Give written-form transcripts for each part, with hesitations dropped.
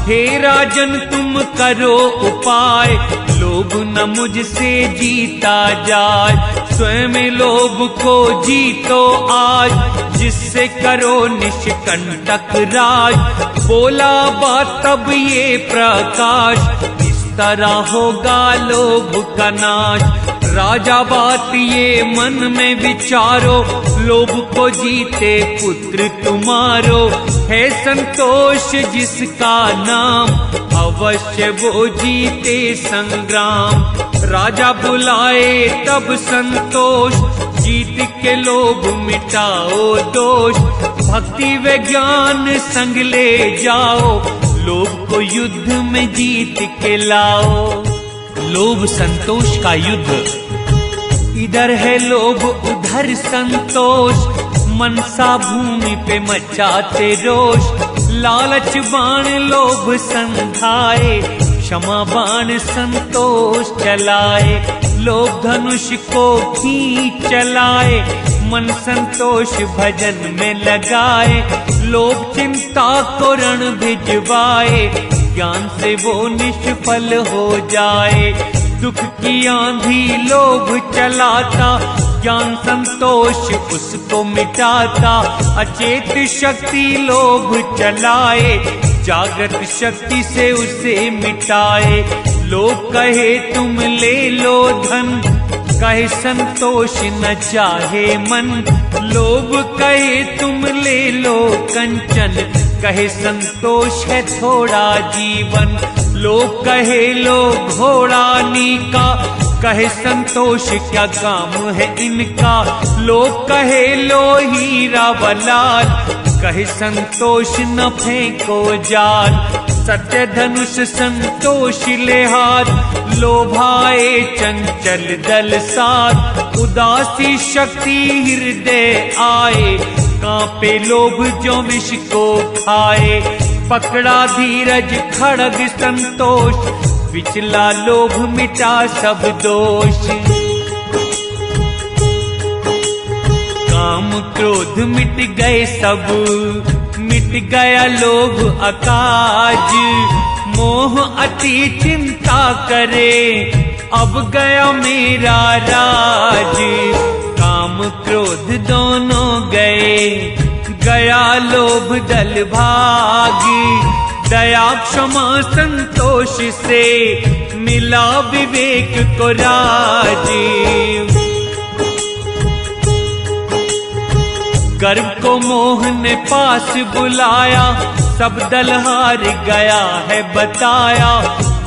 हे राजन तुम करो उपाय, लोभ न मुझसे जीता जाए। स्वयं लोभ को जीतो आज, जिससे करो निष्कंटक राज। बोला बात तब ये प्रकाश, इस तरह होगा लोभ का नाश। राजा बात ये मन में विचारो, लोभ को जीते पुत्र तुम्हारो। है संतोष जिसका नाम, अवश्य वो जीते संग्राम। राजा बुलाए तब संतोष, जीत के लोभ मिटाओ दोष। भक्ति व ज्ञान संग ले जाओ, लोभ को युद्ध में जीत के लाओ। लोभ संतोष का युद्ध, इधर है लोभ उधर संतोष। मनसा भूमि पे मचाते रोष, लालच बाण लोभ संधाए। क्षमा बाण संतोष चलाए, लोभ धनुष को खींच चलाए। मन संतोष भजन में लगाए, लोभ चिंता को रण भिजवाए। ज्ञान से वो निष्फल हो जाए, दुख की आंधी लोभ चलाता। ज्ञान संतोष उसको मिटाता, अचेत शक्ति लोभ चलाए। जागृत शक्ति से उसे मिटाए। लोभ कहे तुम ले लो धन, कहे संतोष न चाहे मन। लोभ कहे तुम ले लो कंचन, कहे संतोष है थोड़ा जीवन। लोभ कहे लो घोड़ा नीका, कहे संतोष क्या काम है इनका। लोभ कहे लो हीरा व लाल, कहे संतोष न फेंको जाल। सत्य धनुष संतोष ले हाथ, लोभाए चंचल दल साथ। उदासी शक्ति हृदय आए, कांपे लोभ जो विष को खाए। पकड़ा धीरज खड़ग संतोष, विचला लोभ मिटा सब दोष। काम क्रोध मिट गए सब, मिट गया लोभ अकाज। मोह अति चिंता करे, अब गया मेरा राज। काम क्रोध दोनों गए, गया लोभ दल भागी। दया क्षमा संतोष से, मिला विवेक को राजीव। गर्व को मोह ने पास बुलाया, सब दल हार गया है बताया।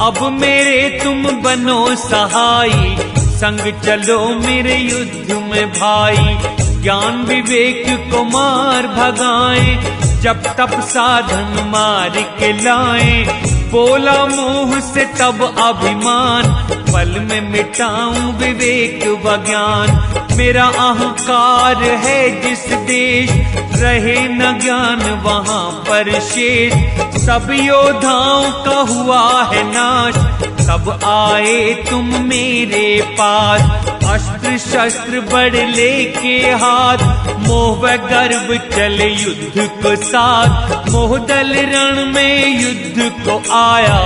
अब मेरे तुम बनो सहाई, संग चलो मेरे युद्ध में भाई। ज्ञान विवेक को मार भगाएं, जब तप साधन मार के लाएं। बोला मोह से तब अभिमान, पल में मिटाऊं विवेक व ज्ञान। मेरा अहंकार है जिस देश, रहे न ज्ञान वहां पर शेष। सब योद्धाओं का हुआ है नाश, तब आए तुम मेरे पास। अस्त्र शस्त्र बड़ लेके हाथ, मोह व गर्व चले युद्ध को साथ। मोह दल रण में युद्ध को आया,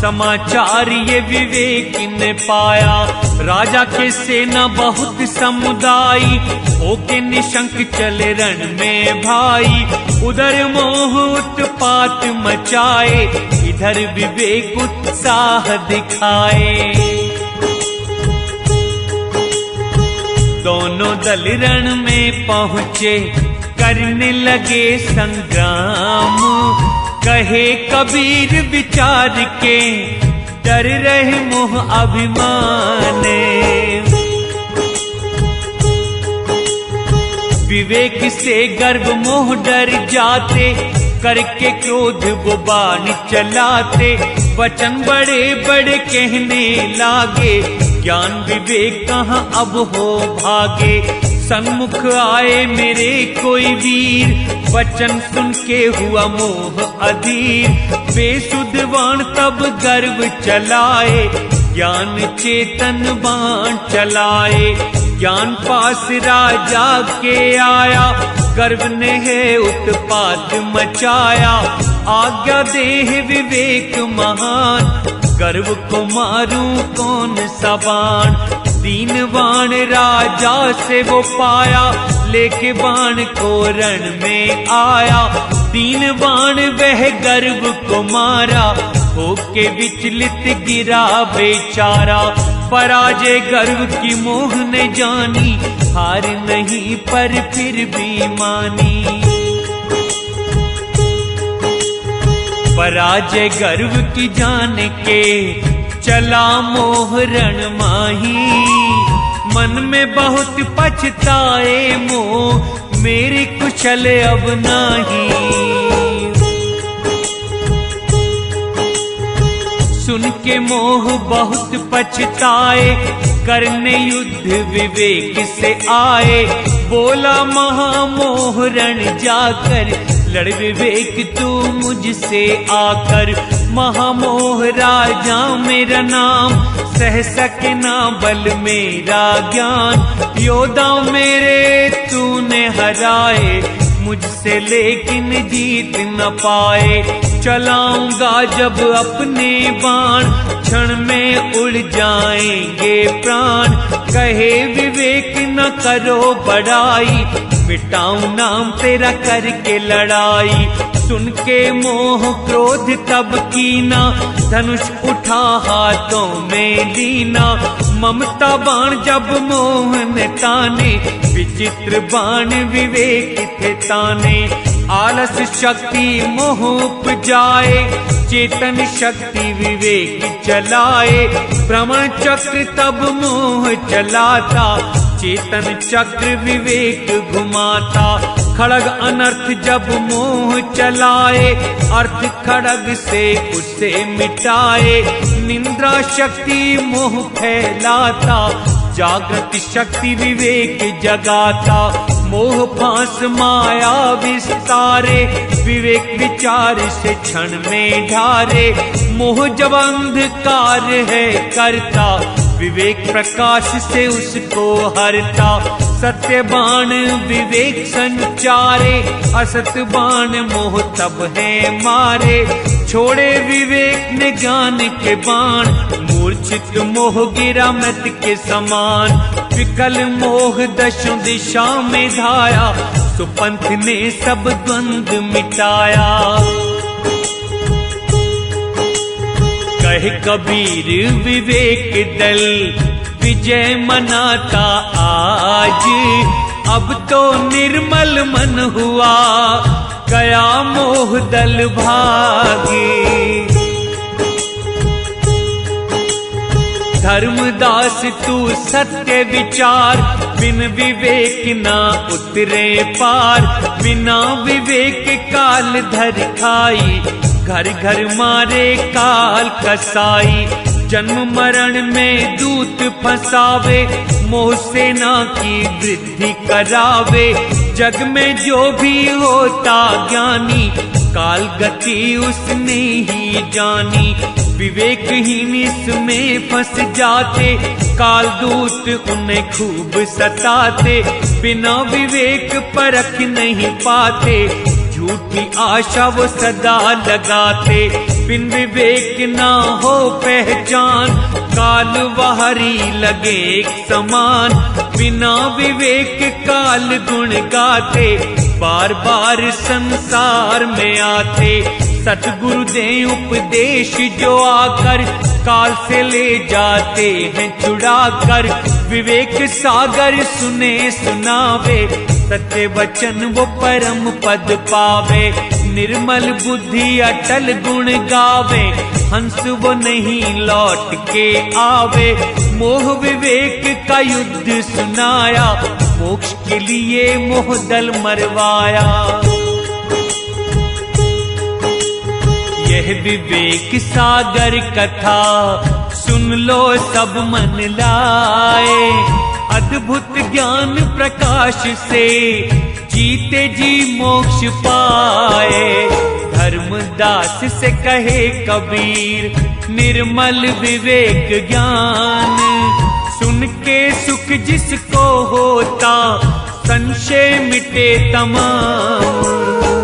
समाचार ये विवेक ने पाया। राजा के सेना बहुत समुदाय, होके निशंक चले रण में भाई। उधर मोह उत्पात मचाए, इधर विवेक उत्साह दिखाए। दोनों दल रण में पहुँचे, करने लगे संग्राम। कहे कबीर विचार के, डर रहे मोह अभिमान। विवेक से गर्व मोह डर जाते, करके क्रोध वो बाण चलाते। वचन बड़े बड़े कहने लागे, ज्ञान विवेक कहाँ अब हो भागे। सन्मुख आए मेरे कोई वीर, वचन सुन के हुआ मोह अधीर। बेसुध बाण तब गर्व चलाए, ज्ञान चेतन बाण चलाए। ज्ञान पास राजा के आया, गर्व ने है उत्पात मचाया। आज्ञा देह विवेक महान, गर्व को मारूं कौन सा बाण। तीन बाण राजा से वो पाया, लेके बाण को रण में आया। तीन बाण वह गर्व को मारा, होके विचलित गिरा बेचारा। पराजय गर्व की मोह ने जानी, हार नहीं पर फिर भी मानी। पराजय गर्व की जान के चला मोह रण माही। मन में बहुत पछताए मोह, मेरी कुशल अब नाही। सुन के मोह बहुत पछताए, करने युद्ध विवेक से आए। बोला महामोह रण जाकर, लड़ विवेक तू मुझसे आकर। महामोह राजा मेरा नाम, सह सके ना बल मेरा ज्ञान। योद्धा मेरे तूने हराए, मुझसे लेकिन जीत न पाए। चलाऊंगा जब अपने बाण, क्षण में उड़ जाएंगे प्राण। कहे विवेक न करो बड़ाई, मिटाऊं नाम तेरा करके लड़ाई। सुन के मोह क्रोध तब कीना, धनुष उठा हाथों में लीना। ममता बाण जब मोह ने ताने, विचित्र बाण विवेक थे ताने। आलस शक्ति मोह उपजाए, चेतन शक्ति विवेक चलाए। भ्रमण चक्र तब मोह चलाता, चेतन चक्र विवेक घुमाता। खड़ग अनर्थ जब मोह चलाए, अर्थ खड़ग से उसे मिटाए। निंद्रा शक्ति मोह फैलाता, जागृत शक्ति विवेक जगाता। मोह फांस माया विस्तारे, विवेक विचार से क्षण में ढारे। मोह जब अंधकार है करता, विवेक प्रकाश से उसको हरता। सत्य बाण विवेक संचारे, असत बाण मोह तब है मारे। छोड़े विवेक ने ज्ञान के बाण, मूर्छित मोह गिरा मृत के समान। विकल मोह दशों दिशा में धाया, सुपंथ ने सब द्वंद्व मिटाया। कहे कबीर विवेक दल, विजय मनाता आज। अब तो निर्मल मन हुआ, गया मोह दल भागे। धर्मदास तू सत्य विचार, बिन विवेक ना उतरे पार। बिना विवेक काल धर खाई, घर घर मारे काल कसाई। जन्म मरण में दूत फंसावे, मोह सेना की वृद्धि करावे। जग में जो भी होता ज्ञानी, काल गति उसने ही जानी। विवेकहीन इसमें फंस जाते, काल दूत उन्हें खूब सताते। बिना विवेक परख नहीं पाते, झूठी आशा वो सदा लगाते। बिन विवेक ना हो पहचान, काल बाहरी लगे एक समान। बिना विवेक काल गुण गाते, बार बार संसार में आते। सतगुरु दे उपदेश जो आकर, काल से ले जाते हैं छुड़ाकर। विवेक सागर सुने सुनावे, सत्य वचन वो परम पद पावे। निर्मल बुद्धि अटल गुण गावे, हंस वो नहीं लौट के आवे। मोह विवेक का युद्ध सुनाया, मोक्ष के लिए मोह दल मरवाया। यह विवेक सागर कथा, सुन लो सब मन लाए। अद्भुत ज्ञान प्रकाश से, जीते जी मोक्ष पाए। धर्मदास से कहे कबीर, निर्मल विवेक ज्ञान। सुन के सुख जिसको होता, संशय मिटे तमाम।